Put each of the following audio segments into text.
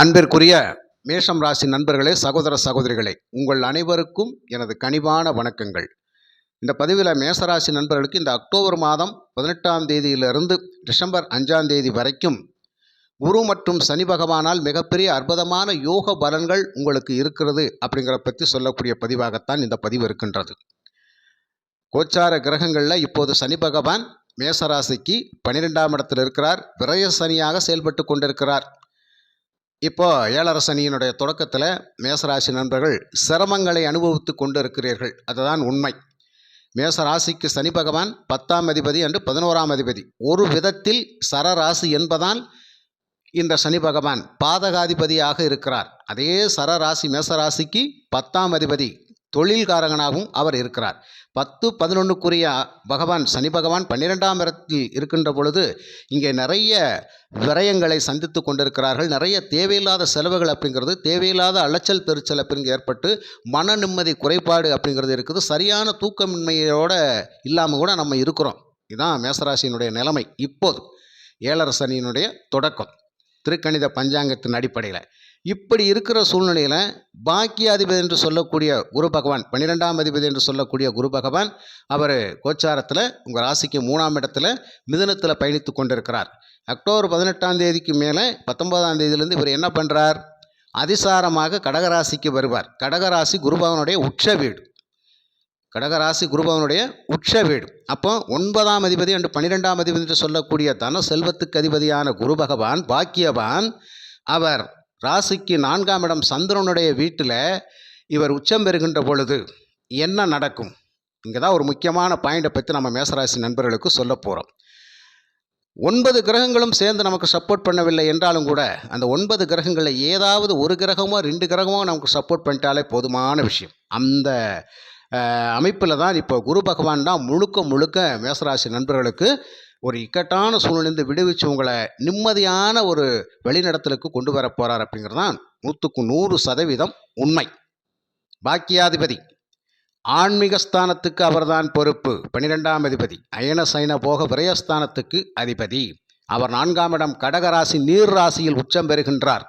அன்பிற்குரிய மேஷம் ராசி நண்பர்களே, சகோதர சகோதரிகளே, உங்கள் அனைவருக்கும் எனது கனிவான வணக்கங்கள். இந்த பதிவில் மேஷராசி நண்பர்களுக்கு இந்த அக்டோபர் மாதம் 18ஆம் தேதியிலிருந்து டிசம்பர் 5ஆம் தேதி வரைக்கும் குரு மற்றும் சனி பகவானால் மிகப்பெரிய அற்புதமான யோக பலன்கள் உங்களுக்கு இருக்கிறது அப்படிங்கிற பற்றி சொல்லக்கூடிய பதிவாகத்தான் இந்த பதிவு இருக்கின்றது. கோச்சார கிரகங்களில் இப்போது சனி பகவான் மேஷராசிக்கு 12ஆம் இடத்தில் இருக்கிறார். விரய சனியாக செயல்பட்டு கொண்டிருக்கிறார். இப்போ ஏழரை சனியினுடைய தொடக்கத்தில் மேசராசி நண்பர்கள் சிரமங்களை அனுபவித்து கொண்டு இருக்கிறீர்கள். அதுதான் உண்மை. மேசராசிக்கு சனி பகவான் 10ஆம் அதிபதி என்று 11ஆம் அதிபதி. ஒரு விதத்தில் சரராசி என்பதால் இந்த சனி பகவான் பாதகாதிபதியாக இருக்கிறார். அதே சரராசி மேசராசிக்கு 10ஆம் அதிபதி தொழில்காரகனாகவும் அவர் இருக்கிறார். 10-11க்குரிய பகவான் சனி பகவான் 12ஆம் இடத்தில் இருக்கின்ற பொழுது இங்கே நிறைய விரயங்களை சந்தித்து கொண்டிருக்கிறார்கள். நிறைய தேவையில்லாத செலவுகள் அப்படிங்கிறது, தேவையில்லாத அலைச்சல் திருச்சல் அப்படிங்கிறது ஏற்பட்டு மன நிம்மதி குறைபாடு அப்படிங்கிறது இருக்குது. சரியான தூக்கமின்மையோட இல்லாமல் கூட நம்ம இருக்கிறோம். இதுதான் மேசராசியினுடைய நிலைமை. இப்போது ஏழரை சனியினுடைய தொடக்கம் திருக்கணித பஞ்சாங்கத்தின் அடிப்படையில் இப்படி இருக்கிற சூழ்நிலையில் பாக்கியாதிபதி என்று சொல்லக்கூடிய குரு பகவான், 12ஆம் அதிபதி என்று சொல்லக்கூடிய குரு பகவான், அவர் கோச்சாரத்தில் உங்கள் ராசிக்கு 3ஆம் இடத்துல மிதுனத்தில் பயணித்து கொண்டிருக்கிறார். அக்டோபர் 18ஆம் தேதிக்கு மேலே 19ஆம் தேதியிலேருந்து இவர் என்ன பண்ணுறார்? அதிசாரமாக கடகராசிக்கு வருவார். கடகராசி குருபகவனுடைய உச்ச வீடு. கடகராசி குருபவனுடைய உச்ச வீடு. அப்போ 9ஆம் அதிபதி என்று 12ஆம் அதிபதி என்று சொல்லக்கூடிய தன செல்வத்துக்கு அதிபதியான குரு பகவான் பாக்கியவான், அவர் ராசிக்கு 4ஆம் இடம் சந்திரனுடைய வீட்டில் இவர் உச்சம் பெறுகின்ற பொழுது என்ன நடக்கும்? இங்கே தான் ஒரு முக்கியமான பாயிண்டை பற்றி நம்ம மேசராசி நண்பர்களுக்கு சொல்ல போகிறோம். 9 கிரகங்களும் சேர்ந்து நமக்கு சப்போர்ட் பண்ணவில்லை என்றாலும் கூட அந்த 9 கிரகங்களில் ஏதாவது ஒரு கிரகமோ 2 கிரகமோ நமக்கு சப்போர்ட் பண்ணிட்டாலே போதுமான விஷயம். அந்த அமைப்பில் தான் இப்போ குரு பகவான் தான் முழுக்க மேசராசி நண்பர்களுக்கு ஒரு இக்கட்டான சூழ்நிலை விடுவிச்சு உங்களை நிம்மதியான ஒரு வழிநடத்தலுக்கு கொண்டு வர போகிறார் அப்படிங்கிறது தான் 100% உண்மை. பாக்கியாதிபதி ஆன்மீக ஸ்தானத்துக்கு அவர்தான் பொறுப்பு. 12ஆம் அதிபதி அயன சைன போக விரயஸ்தானத்துக்கு அதிபதி. அவர் 4ஆம் இடம் கடகராசி நீர் ராசியில் உச்சம் பெறுகின்றார்.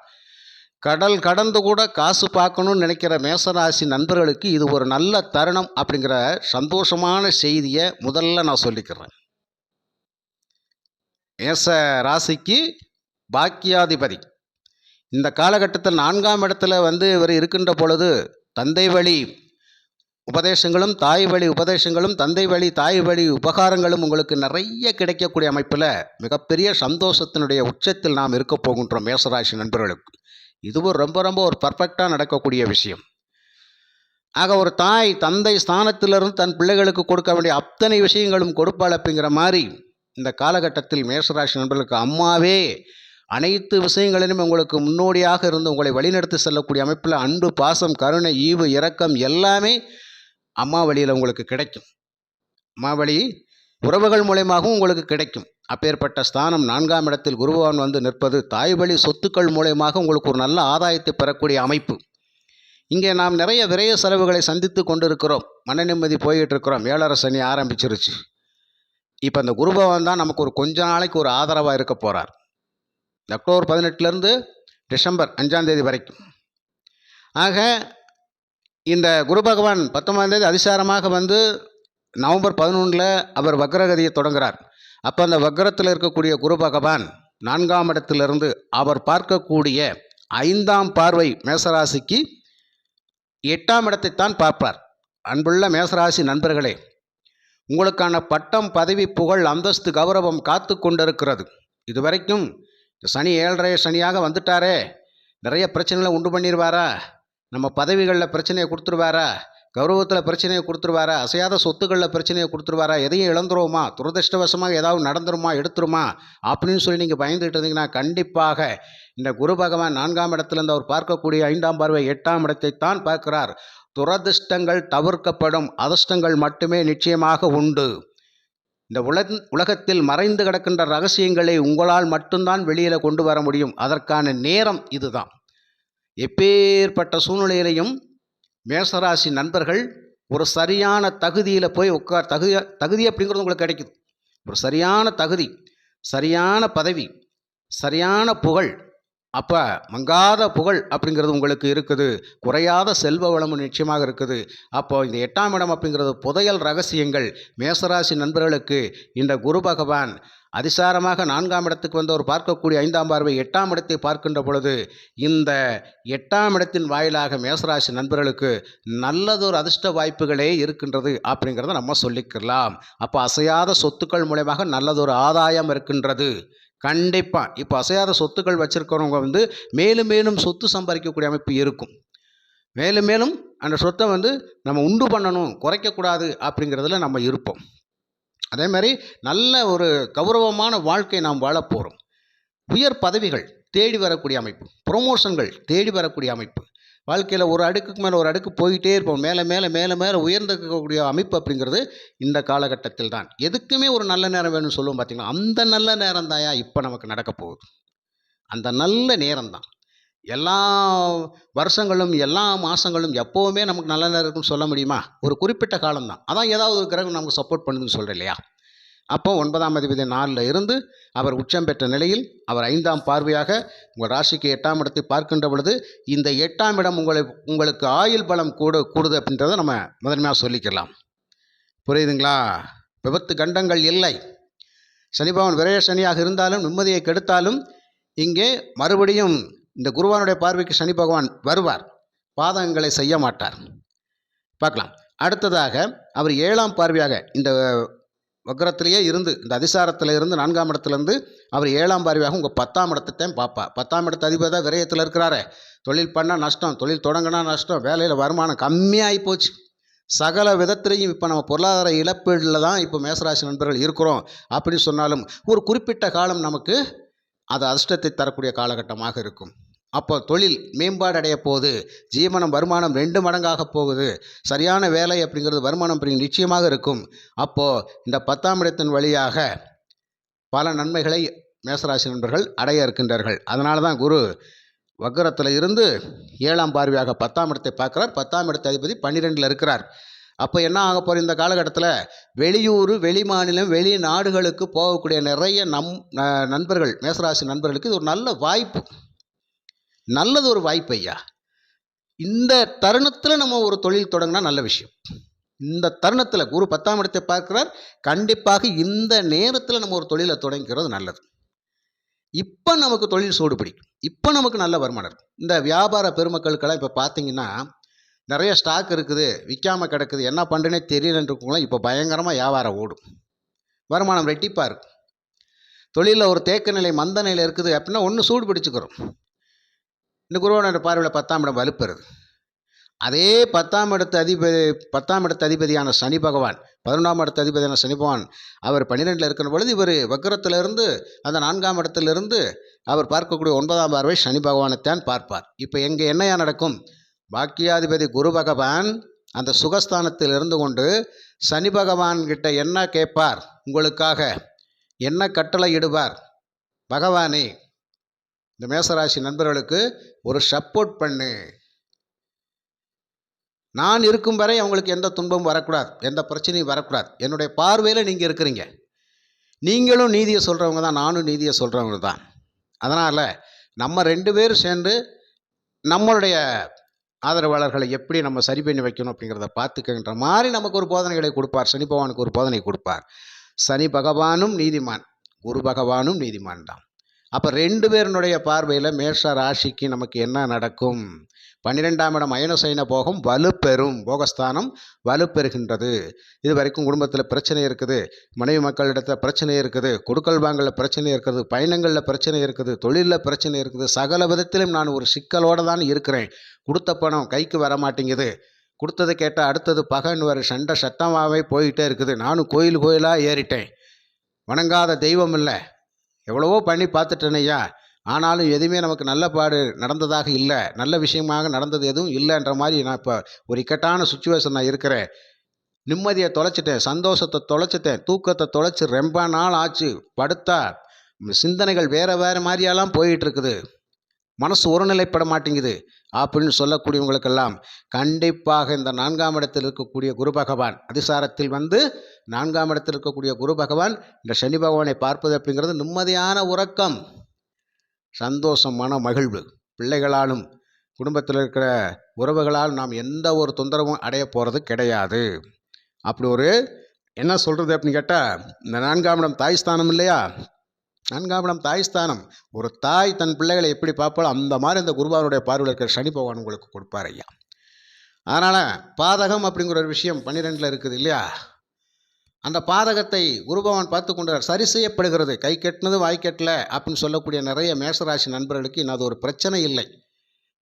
கடல் கடந்து கூட காசு பார்க்கணும்னு நினைக்கிற மேசராசி நண்பர்களுக்கு இது ஒரு நல்ல தருணம் அப்படிங்கிற சந்தோஷமான செய்தியை முதல்ல நான் சொல்லிக்கிறேன். மேச ராசிக்கு பாக்கியாதிபதி இந்த காலகட்டத்தில் 4ஆம் இடத்துல இவர் இருக்கின்ற பொழுது தந்தை வழி உபதேசங்களும் தாய் வழி உபதேசங்களும் தந்தை வழி தாய் வழி உபகாரங்களும் உங்களுக்கு நிறைய கிடைக்கக்கூடிய அமைப்பில் மிகப்பெரிய சந்தோஷத்தினுடைய உச்சத்தில் நாம் இருக்க போகின்றோம் மேசராசி நண்பர்களுக்கு. இதுவும் ரொம்ப ஒரு பர்ஃபெக்டாக நடக்கக்கூடிய விஷயம். ஆக ஒரு தாய் தந்தை ஸ்தானத்திலிருந்து தன் பிள்ளைகளுக்கு கொடுக்க வேண்டிய அத்தனை விஷயங்களும் கொடுப்பாள் அப்படிங்கிற மாதிரி இந்த காலகட்டத்தில் மேஷராசி நண்பர்களுக்கு அம்மாவே அனைத்து விஷயங்களிலும் உங்களுக்கு முன்னோடியாக இருந்து உங்களை வழிநடத்தி செல்லக்கூடிய அமைப்பில் அன்பு, பாசம், கருணை, ஈவு, இரக்கம் எல்லாமே அம்மா வழியில் உங்களுக்கு கிடைக்கும். அம்மா வழி உறவுகள் மூலமாகவும் உங்களுக்கு கிடைக்கும். அப்பேற்பட்ட ஸ்தானம் 4ஆம் இடத்தில் குருபகவான் நிற்பது தாய் வழி சொத்துக்கள் மூலமாக உங்களுக்கு ஒரு நல்ல ஆதாயத்தை பெறக்கூடிய அமைப்பு. இங்கே நாம் நிறைய விரய செலவுகளை சந்தித்து கொண்டிருக்கிறோம். மன நிம்மதி போயிட்டு இருக்கிறோம். ஏழரை சனி ஆரம்பிச்சிருச்சு. இப்போ அந்த குருபகவான் தான் நமக்கு ஒரு கொஞ்ச நாளைக்கு ஒரு ஆதரவாக இருக்க போகிறார். அக்டோபர் 18லேருந்து டிசம்பர் 5ஆம் தேதி வரைக்கும். ஆக இந்த குரு பகவான் 19ஆம் தேதி அதிசாரமாக நவம்பர் 11 அவர் வக்ரகதியை தொடங்குகிறார். அப்போ அந்த வக்ரத்தில் இருக்கக்கூடிய குரு பகவான் 4ஆம் இடத்திலிருந்து அவர் பார்க்கக்கூடிய 5ஆம் பார்வை மேசராசிக்கு 8ஆம் இடத்தைத்தான் பார்ப்பார். அன்புள்ள மேசராசி நண்பர்களே, உங்களுக்கான பட்டம், பதவி, புகழ், அந்தஸ்து, கௌரவம் காத்து கொண்டிருக்கிறது. இதுவரைக்கும் சனி 7.5 சனியாக வந்துட்டாரே, நிறைய பிரச்சனைகளை உண்டு பண்ணிடுவாரா? நம்ம பதவிகளில் பிரச்சனையை கொடுத்துருவாரா? கௌரவத்தில் பிரச்சனையை கொடுத்துருவாரா? அசையாத சொத்துக்களில் பிரச்சனையை கொடுத்துருவாரா? எதையும் இழந்துருவோமா? துரதிருஷ்டவசமாக ஏதாவது நடந்துருமா, எடுத்துருமா அப்படின்னு சொல்லி நீங்கள் பயந்துட்டு இருந்தீங்கன்னா கண்டிப்பாக இந்த குரு பகவான் 4ஆம் இடத்துலேருந்து அவர் பார்க்கக்கூடிய 5ஆம் பார்வை 8ஆம் இடத்தைத்தான் பார்க்கிறார். துரதிர்ஷ்டங்கள் தவிர்க்கப்படும், அதிர்ஷ்டங்கள் மட்டுமே நிச்சயமாக உண்டு. இந்த உலகத்தில் மறைந்து கிடக்கின்ற ரகசியங்களை உங்களால் மட்டும்தான் வெளியில் கொண்டு வர முடியும். அதற்கான நேரம் இதுதான். எப்பேற்பட்ட சூழ்நிலையிலையும் மேசராசி நண்பர்கள் ஒரு சரியான தகுதியில் போய் தகுதி அப்படிங்கிறது உங்களுக்கு கிடைக்குது. ஒரு சரியான தகுதி, சரியான பதவி, சரியான புகழ், அப்போ மங்காத புகழ் அப்படிங்கிறது உங்களுக்கு இருக்குது, குறையாத செல்வ வளமும் நிச்சயமாக இருக்குது. அப்போது இந்த 8ஆம் இடம் அப்படிங்கிறது புதையல் ரகசியங்கள். மேசராசி நண்பர்களுக்கு இந்த குரு பகவான் அதிசாரமாக 4ஆம் இடத்துக்கு வந்தவர் பார்க்கக்கூடிய 5ஆம் பார்வை 8ஆம் இடத்தை பார்க்கின்ற பொழுது இந்த 8ஆம் இடத்தின் வாயிலாக மேசராசி நண்பர்களுக்கு நல்லதொரு அதிர்ஷ்ட வாய்ப்புகளே இருக்கின்றது அப்படிங்கிறத நம்ம சொல்லிக்கலாம். அப்போ அசையாத சொத்துக்கள் மூலமாக நல்லதொரு ஆதாயம் இருக்கின்றது. கண்டிப்பாக இப்போ அசையாத சொத்துக்கள் வச்சுருக்கிறவங்க மேலும் மேலும் சொத்து சம்பாதிக்கக்கூடிய அமைப்பு இருக்கும். மேலும் மேலும் அந்த சொத்தை நம்ம உண்டு பண்ணணும், குறைக்கக்கூடாது அப்படிங்கிறதுல நம்ம இருப்போம். அதே மாதிரி நல்ல ஒரு கௌரவமான வாழ்க்கை நாம் வாழப்போகிறோம். உயர் பதவிகள் தேடி வரக்கூடிய அமைப்பு, ப்ரொமோஷன்கள் தேடி வரக்கூடிய அமைப்பு, வாழ்க்கையில் ஒரு அடுக்குக்கு மேலே ஒரு அடுக்கு போயிட்டே இருப்போம். மேலே மேலே மேலே மேலே உயர்ந்திருக்கக்கூடிய அமைப்பு அப்படிங்கிறது இந்த காலகட்டத்தில் தான். எதுக்குமே ஒரு நல்ல நேரம் வேணும்னு சொல்லுவோம் பார்த்தீங்கன்னா, அந்த நல்ல நேரம் தாயா இப்போ நமக்கு நடக்க போகுது. அந்த நல்ல நேரம் தான். எல்லா வருஷங்களும் எல்லா மாதங்களும் எப்போவுமே நமக்கு நல்ல நேரம் இருக்குன்னு சொல்ல முடியுமா? ஒரு குறிப்பிட்ட காலம்தான். அதான் ஏதாவது ஒரு கிரகம் நமக்கு சப்போர்ட் பண்ணுதுன்னு சொல்கிறேன் இல்லையா? அப்போ 9ஆம் அதிபதி 4ல் இருந்து அவர் உச்சம் பெற்ற நிலையில் அவர் 5ஆம் பார்வையாக உங்கள் ராசிக்கு 8ஆம் இடத்தை பார்க்கின்ற பொழுது இந்த 8ஆம் இடம் உங்களுக்கு ஆயுள் பலம் கூடுது அப்படின்றத நம்ம முதன்மையாக சொல்லிக்கலாம். புரியுதுங்களா? விபத்து கண்டங்கள் இல்லை. சனி பகவான் விரய சனியாக இருந்தாலும் நிம்மதியை கெடுத்தாலும் இங்கே மறுபடியும் இந்த குருவானுடைய பார்வைக்கு சனி பகவான் வருவார், பாதகங்களை செய்ய மாட்டார். பார்க்கலாம். அடுத்ததாக அவர் 7ஆம் பார்வையாக இந்த வக்ரத்திலேயே இருந்து இந்த அதிசாரத்தில் இருந்து 4ஆம் இடத்துலேருந்து அவர் 7ஆம் பார்வையாக உங்கள் 10ஆம் இடத்தைத்தான் பார்ப்பார். 10ஆம் இடத்து அதிபதி தான் விரயத்தில் இருக்கிறாரு. தொழில் பண்ணால் நஷ்டம், தொழில் தொடங்கினா நஷ்டம், வேலையில் வருமானம் கம்மியாகி போச்சு. சகல விதத்திலையும் இப்போ நம்ம பொருளாதார இழப்பீடில் தான் இப்போ மேசராசி நண்பர்கள் இருக்கிறோம். அப்படி சொன்னாலும் ஒரு குறிப்பிட்ட காலம் நமக்கு அது அதிர்ஷ்டத்தை தரக்கூடிய காலகட்டமாக இருக்கும். அப்போ தொழில் மேம்பாடு அடைய போகுது, ஜீவனம் வருமானம் 2 மடங்காக போகுது, சரியான வேலை அப்படிங்கிறது வருமானம் நிச்சயமாக இருக்கும். அப்போது இந்த 10ஆம் இடத்தின் வழியாக பல நன்மைகளை மேசராசி நண்பர்கள் அடைய இருக்கின்றார்கள். அதனால தான் குரு வக்ரத்தில் இருந்து 7ஆம் பார்வையாக 10ஆம் இடத்தை பார்க்குறார். 10ஆம் இடத்த அதிபதி 12ல் இருக்கிறார். அப்போ என்ன ஆக போகிற இந்த காலகட்டத்தில் வெளியூர், வெளி மாநிலம், வெளிநாடுகளுக்கு போகக்கூடிய நிறைய நண்பர்கள், மேசராசி நண்பர்களுக்கு இது ஒரு நல்ல வாய்ப்பு, நல்லது ஒரு வாய்ப்பு ஐயா. இந்த தருணத்தில் நம்ம ஒரு தொழில் தொடங்கினா நல்ல விஷயம். இந்த தருணத்தில் குரு 10ஆம் இடத்தை பார்க்கிறார். கண்டிப்பாக இந்த நேரத்தில் நம்ம ஒரு தொழிலை தொடங்கிறது நல்லது. இப்போ நமக்கு தொழில் சூடு பிடிக்கும், இப்போ நமக்கு நல்ல வருமானம் இருக்கும். இந்த வியாபார பெருமக்களுக்கெல்லாம் இப்போ பார்த்தீங்கன்னா நிறைய ஸ்டாக் இருக்குது, விற்காமல் கிடக்குது, என்ன பண்ணுறேனே தெரியலன்றவங்களாம் இப்போ பயங்கரமாக வியாபாரம் ஓடும், வருமானம் ரெட்டிப்பாக இருக்கும். தொழிலில் ஒரு தேக்க நிலை, மந்த நிலை இருக்குது அப்படின்னா ஒன்று சூடு பிடிச்சிக்கிறோம். இந்த குருவோட பார்வையில் 10ஆம் இடம் வலுப்பெறுது. அதே 10ஆம் இடத்து அதிபதியான சனி பகவான், 11ஆம் இடத்து அதிபதியான சனி பகவான் அவர் 12ல் இருக்கிற பொழுது இவர் வக்ரத்திலிருந்து அந்த 4ஆம் இடத்திலிருந்து அவர் பார்க்கக்கூடிய 9ஆம் பார்வை சனி பகவானைத்தான் பார்ப்பார். இப்போ எங்கே என்னையா நடக்கும்? பாக்கியாதிபதி குரு பகவான் அந்த சுகஸ்தானத்தில் இருந்து கொண்டு சனி பகவான் கிட்ட என்ன கேட்பார், உங்களுக்காக என்ன கட்டளை இடுவார்? பகவானே, இந்த மேசராசி நண்பர்களுக்கு ஒரு சப்போர்ட் பண்ணு, நான் இருக்கும் வரை அவங்களுக்கு எந்த துன்பமும் வரக்கூடாது, எந்த பிரச்சனையும் வரக்கூடாது, என்னுடைய பார்வையில் நீங்கள் இருக்கிறீங்க, நீங்களும் நீதியை சொல்கிறவங்க தான், நானும் நீதியை சொல்கிறவங்க தான். அதனால் நம்ம 2 பேரும் சேர்ந்து நம்மளுடைய ஆதரவாளர்களை எப்படி நம்ம சரி பண்ணி வைக்கணும் அப்படிங்கிறத பார்த்துக்கின்ற மாதிரி நமக்கு ஒரு போதனைகளை கொடுப்பார். சனி பகவானுக்கு ஒரு போதனை கொடுப்பார். சனி பகவானும் நீதிமான், குரு பகவானும் நீதிமான் தான். அப்போ 2 பேருடைய பார்வையில் மேஷ ராசிக்கு நமக்கு என்ன நடக்கும்? 12ஆம் இடம் அயனசைன போகம் வலுப்பெறும், போகஸ்தானம் வலுப்பெறுகின்றது. இது வரைக்கும் குடும்பத்தில் பிரச்சனை இருக்குது, மனைவி மக்களிடத்தில் பிரச்சனை இருக்குது, கொடுக்கல் வாங்கலில் பிரச்சனை இருக்குது, பயணங்களில் பிரச்சனை இருக்குது, தொழிலில் பிரச்சனை இருக்குது, சகல விதத்திலும் நான் ஒரு சிக்கலோடு தான் இருக்கிறேன். கொடுத்த பணம் கைக்கு வர மாட்டேங்குது, கொடுத்ததை கேட்டால் அடுத்தது பகன்னு வர சண்டை சத்தமாகவே போயிட்டே இருக்குது, நானும் கோயிலாக ஏறிட்டேன், வணங்காத தெய்வம் இல்லை, எவ்வளவோ பண்ணி பார்த்துட்டேன் ஐயா, ஆனாலும் எதுவுமே நமக்கு நல்ல பாடு நடந்ததாக இல்லை, நல்ல விஷயமாக நடந்தது எதுவும் இல்லைன்ற மாதிரி நான் இப்போ ஒரு இக்கட்டான சுச்சுவேஷன் நான் இருக்கிறேன். நிம்மதியை தொலைச்சிட்டேன், சந்தோஷத்தை தொலைச்சிட்டேன், தூக்கத்தை தொலைச்சி ரொம்ப நாள் ஆச்சு, படுத்தா சிந்தனைகள் வேறு மாதிரியெல்லாம் போயிட்டுருக்குது, மனசு ஒருநிலைப்பட மாட்டேங்குது அப்படின்னு சொல்லக்கூடியவங்களுக்கெல்லாம் கண்டிப்பாக இந்த 4ஆம் இடத்தில் இருக்கக்கூடிய குரு பகவான் அதிசாரத்தில் 4ஆம் இடத்தில் இருக்கக்கூடிய குரு பகவான் இந்த சனி பகவானை பார்ப்பது அப்படிங்கிறது நிம்மதியான உறக்கம், சந்தோஷம், மன மகிழ்வு. பிள்ளைகளாலும் குடும்பத்தில் இருக்கிற உறவுகளால் நாம் எந்த ஒரு தொந்தரவும் அடைய போகிறது கிடையாது. அப்படி ஒரு என்ன சொல்கிறது அப்படின்னு கேட்டால், இந்த 4ஆம் இடம் தாய் ஸ்தானம் இல்லையா? 4ஆம் இடம் தாய் ஸ்தானம். ஒரு தாய் தன் பிள்ளைகளை எப்படி பார்ப்பாளோ அந்த மாதிரி இந்த குருபாவனுடைய பார்வையில் இருக்கிற சனி பகவான் உங்களுக்கு கொடுப்பார் ஐயா. அதனால் பாதகம் அப்படிங்கிற ஒரு விஷயம் 12ல் இருக்குது இல்லையா? அந்த பாதகத்தை குருபகவான் பார்த்து கொண்டார். சரி செய்யப்படுகிறது. கை கெட்டினது வாய் கெட்டல அப்படின்னு சொல்லக்கூடிய நிறைய மேஷராசி நண்பர்களுக்கு இன்னும் அது ஒரு பிரச்சனை இல்லை.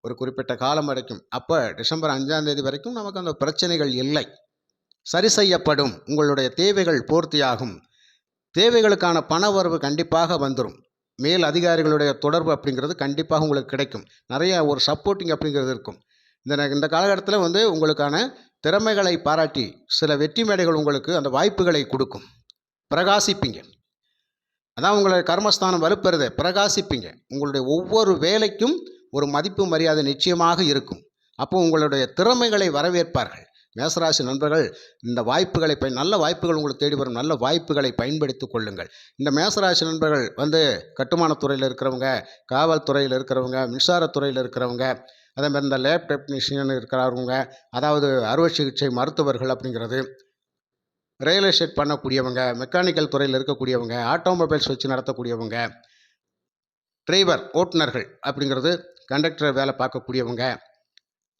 ஒரு குறிப்பிட்ட காலம் வரைக்கும், அப்போ டிசம்பர் 5ஆம் தேதி வரைக்கும் நமக்கு அந்த பிரச்சனைகள் இல்லை. சரி செய்யப்படும். உங்களுடைய தேவைகள் பூர்த்தியாகும். தேவைகளுக்கான பண வரவு கண்டிப்பாக வந்துடும். மேல் அதிகாரிகளுடைய தொடர்பு அப்படிங்கிறது கண்டிப்பாக உங்களுக்கு கிடைக்கும். நிறைய ஒரு சப்போர்ட்டிங் அப்படிங்கிறது இருக்கும். இந்த காலகட்டத்தில் உங்களுக்கான திறமைகளை பாராட்டி சில வெற்றி மேடைகள் உங்களுக்கு அந்த வாய்ப்புகளை கொடுக்கும். பிரகாசிப்பீங்க. அதான் உங்களுடைய கர்மஸ்தானம் வலுப்பெறுது. பிரகாசிப்பீங்க. உங்களுடைய ஒவ்வொரு வேலைக்கும் ஒரு மதிப்பு மரியாதை நிச்சயமாக இருக்கும். அப்போ உங்களுடைய திறமைகளை வரவேற்பார்கள். மேசராசி நண்பர்கள், இந்த வாய்ப்புகளை நல்ல வாய்ப்புகள் உங்களுக்கு தேடி வரும். நல்ல வாய்ப்புகளை பயன்படுத்தி கொள்ளுங்கள். இந்த மேசராசி நண்பர்கள் கட்டுமானத்துறையில் இருக்கிறவங்க, காவல்துறையில் இருக்கிறவங்க, மின்சாரத்துறையில் இருக்கிறவங்க, அதே மாதிரி இந்த லேப் டெக்னீஷியன் இருக்கிறவங்க, அதாவது அறுவை சிகிச்சை மருத்துவர்கள் அப்படிங்கிறது, ரியல் எஸ்டேட் பண்ணக்கூடியவங்க, மெக்கானிக்கல் துறையில் இருக்கக்கூடியவங்க, ஆட்டோமொபைல்ஸ் வச்சு நடத்தக்கூடியவங்க, டிரைவர் ஓட்டுநர்கள் அப்படிங்கிறது, கண்டக்டர் வேலை பார்க்கக்கூடியவங்க,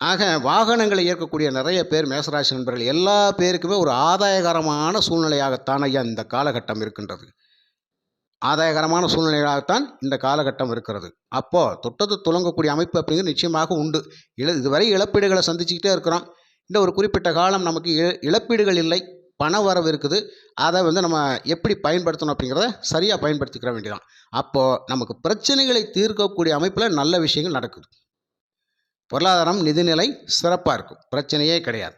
ஆக வாகனங்களை இயக்கக்கூடிய நிறைய பேர் மேசராசி நண்பர்கள் எல்லா பேருக்குமே ஒரு ஆதாயகரமான சூழ்நிலையாகத்தான் ஐயா இந்த காலகட்டம் இருக்கின்றது. ஆதாயகரமான சூழ்நிலையாகத்தான் இந்த காலகட்டம் இருக்கிறது. அப்போது தொட்டது துலங்கக்கூடிய அமைப்பு அப்படிங்கிறது நிச்சயமாக உண்டு. இதுவரை இழப்பீடுகளை சந்திச்சுக்கிட்டே இருக்கிறோம். இந்த ஒரு குறிப்பிட்ட காலம் நமக்கு இழப்பீடுகள் இல்லை, பண வரவு இருக்குது. அதை நம்ம எப்படி பயன்படுத்தணும் அப்படிங்கிறத சரியாக பயன்படுத்திக்கிற வேண்டியதான். அப்போது நமக்கு பிரச்சனைகளை தீர்க்கக்கூடிய அமைப்பில் நல்ல விஷயங்கள் நடக்குது. பொருளாதாரம், நிதிநிலை சிறப்பாக இருக்கும். பிரச்சனையே கிடையாது.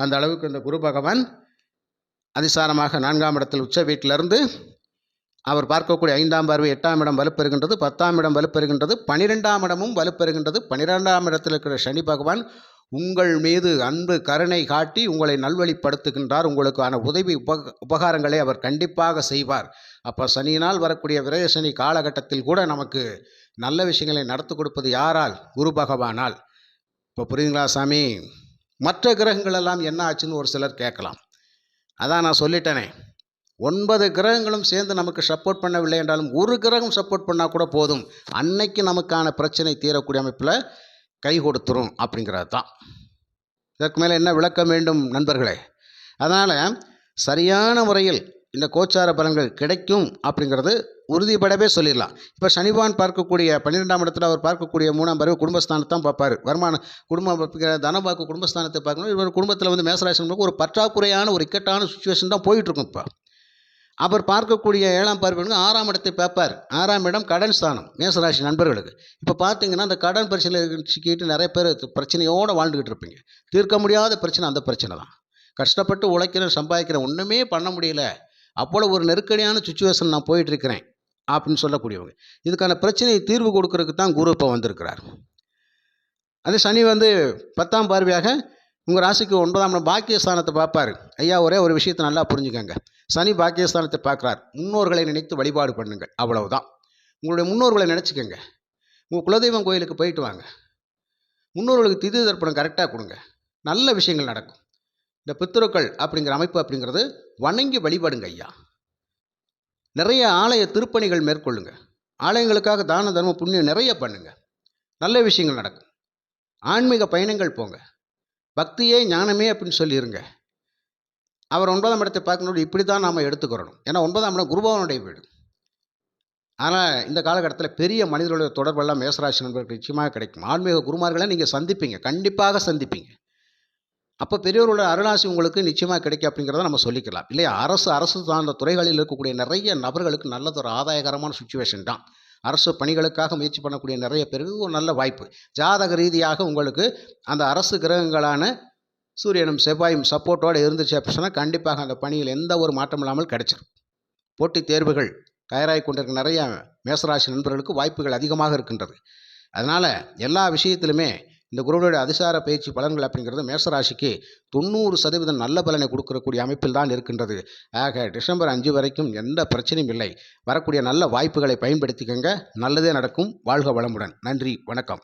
அந்த அளவுக்கு இந்த குரு பகவான் அதிசாரமாக 4ஆம் இடத்தில் உச்ச வீட்டிலிருந்து அவர் பார்க்கக்கூடிய 5ஆம் பார்வை 8ஆம் இடம் வலுப்பெறுகின்றது, 10ஆம் இடம் வலுப்பெறுகின்றது, 12ஆம் இடமும் வலுப்பெறுகின்றது. 12ஆம் இடத்தில் இருக்கிற சனி பகவான் உங்கள் மீது அன்பு கருணை காட்டி உங்களை நல்வழிப்படுத்துகின்றார். உங்களுக்கான உதவி உபகாரங்களை அவர் கண்டிப்பாக செய்வார். அப்போ சனியினால் வரக்கூடிய விரய சனி காலகட்டத்தில் கூட நமக்கு நல்ல விஷயங்களை நடத்தி கொடுப்பது யாரால்? குரு பகவானால். இப்போ புரியுதுங்களா சாமி? மற்ற கிரகங்கள் எல்லாம் என்ன ஆச்சுன்னு ஒரு சிலர் கேட்கலாம். அதான் நான் சொல்லிட்டேனே, 9 கிரகங்களும் சேர்ந்து நமக்கு சப்போர்ட் பண்ணவில்லை என்றாலும் ஒரு கிரகம் சப்போர்ட் பண்ணால் கூட போதும், அன்னைக்கு நமக்கான பிரச்சனை தீரக்கூடிய அமைப்பில் கை கொடுத்துரும் அப்படிங்கிறது தான். இதற்கு மேலே என்ன விளக்கம் வேண்டும் நண்பர்களே? அதனால் சரியான முறையில் இந்த கோச்சார பலன்கள் கிடைக்கும் அப்படிங்கிறது உறுதிப்படவே சொல்லிடலாம். இப்போ சனிபான் பார்க்கக்கூடிய 12ஆம் இடத்துல அவர் பார்க்கக்கூடிய 3ஆம் பார்வை குடும்பஸ்தானத்தை தான் பார்ப்பார். வருமானம், குடும்பம், தனபாக்கு குடும்பஸ்தானத்தை பார்க்கணும். இவர் குடும்பத்தில் மேசராசி ஒரு பற்றாக்குறையான ஒரு இக்கட்டான சுச்சுவேஷன் தான் போயிட்டுருக்கும். இப்போ அவர் பார்க்கக்கூடிய 7ஆம் பார்வை 6ஆம் இடத்தை பார்ப்பார். 6ஆம் இடம் கடன் ஸ்தானம் மேசராசி நண்பர்களுக்கு. இப்போ பார்த்தீங்கன்னா அந்த கடன் பிரச்சனை சிக்கிட்டு நிறைய பேர் பிரச்சனையோடு வாழ்ந்துக்கிட்டு இருப்பீங்க. தீர்க்க முடியாத பிரச்சனை அந்த பிரச்சனை தான். கஷ்டப்பட்டு உழைக்கிறேன், சம்பாதிக்கிறேன், ஒன்றுமே பண்ண முடியல, அப்போல ஒரு நெருக்கடியான சுச்சுவேஷன் நான் போயிட்டுருக்கிறேன் அப்படின்னு சொல்லக்கூடியவங்க, இதுக்கான பிரச்சனையை தீர்வு கொடுக்கறதுக்கு தான் குரு இப்போ வந்திருக்கிறார். அது சனி 10ஆம் பார்வையாக உங்கள் ராசிக்கு 9ஆம் இடம் பாக்கியஸ்தானத்தை பார்ப்பார். ஐயா, ஒரே ஒரு விஷயத்தை நல்லா புரிஞ்சுக்கங்க. சனி பாக்கியஸ்தானத்தை பார்க்குறார். முன்னோர்களை நினைத்து வழிபாடு பண்ணுங்கள், அவ்வளவுதான். உங்களுடைய முன்னோர்களை நினச்சிக்கோங்க. உங்கள் குலதெய்வம் கோயிலுக்கு போயிட்டு வாங்க. முன்னோர்களுக்கு திதி தர்ப்பணம் கரெக்டாக கொடுங்க, நல்ல விஷயங்கள் நடக்கும். இந்த பித்ருக்கள் அப்படிங்கிற அமைப்பு அப்படிங்கிறது வணங்கி வழிபடுங்க ஐயா. நிறைய ஆலய திருப்பணிகள் மேற்கொள்ளுங்க. ஆலயங்களுக்காக தான தர்ம புண்ணியம் நிறைய பண்ணுங்க, நல்ல விஷயங்கள் நடக்கும். ஆன்மீக பயணங்கள் போங்க. பக்தியே ஞானமே அப்படின்னு சொல்லிடுங்க. அவர் 9ஆம் இடத்தை பார்க்கணும், இப்படி தான் நாம் எடுத்துக்கிறணும். ஏன்னா 9ஆம் இடம் குருபவனுடைய வீடு. ஆனால் இந்த காலகட்டத்தில் பெரிய மனிதர்களுடைய தொடர்பெல்லாம் மேசராசி நண்பர்களுக்கு நிச்சயமாக கிடைக்கும். ஆன்மீக குருமார்களை நீங்கள் சந்திப்பீங்க, கண்டிப்பாக சந்திப்பீங்க. அப்போ பெரியவர்களோட அருளாசி உங்களுக்கு நிச்சயமாக கிடைக்கும் அப்படிங்கிறத நம்ம சொல்லிக்கலாம் இல்லையா? அரசு சார்ந்த துறைகளில் இருக்கக்கூடிய நிறைய நபர்களுக்கு நல்லதொரு ஆதாயகரமான சுச்சுவேஷன் தான். அரசு பணிகளுக்காக முயற்சி பண்ணக்கூடிய நிறைய பேருக்கு ஒரு நல்ல வாய்ப்பு. ஜாதக ரீதியாக உங்களுக்கு அந்த அரசு கிரகங்களான சூரியனும் செவ்வாயும் சப்போர்ட்டோடு இருந்துச்சு அப்படின்னு சொன்னால் கண்டிப்பாக அந்த பணியில் எந்த ஒரு மாற்றம் இல்லாமல் கிடைச்சிடும். போட்டித் தேர்வுகள் தயாராகி கொண்டிருக்க நிறைய மேசராசி நண்பர்களுக்கு வாய்ப்புகள் அதிகமாக இருக்கின்றது. அதனால் எல்லா விஷயத்திலுமே இந்த குருவுடைய அதிசார பயிற்சி பலன்கள் அப்படிங்கிறது மேஷராசிக்கு 90% நல்ல பலனை கொடுக்கக்கூடிய அமைப்பில் தான் இருக்கின்றது. ஆக டிசம்பர் 5 வரைக்கும் எந்த பிரச்சனையும் இல்லை. வரக்கூடிய நல்ல வாய்ப்புகளை பயன்படுத்திக்கங்க. நல்லதே நடக்கும். வாழ்க வளமுடன். நன்றி, வணக்கம்.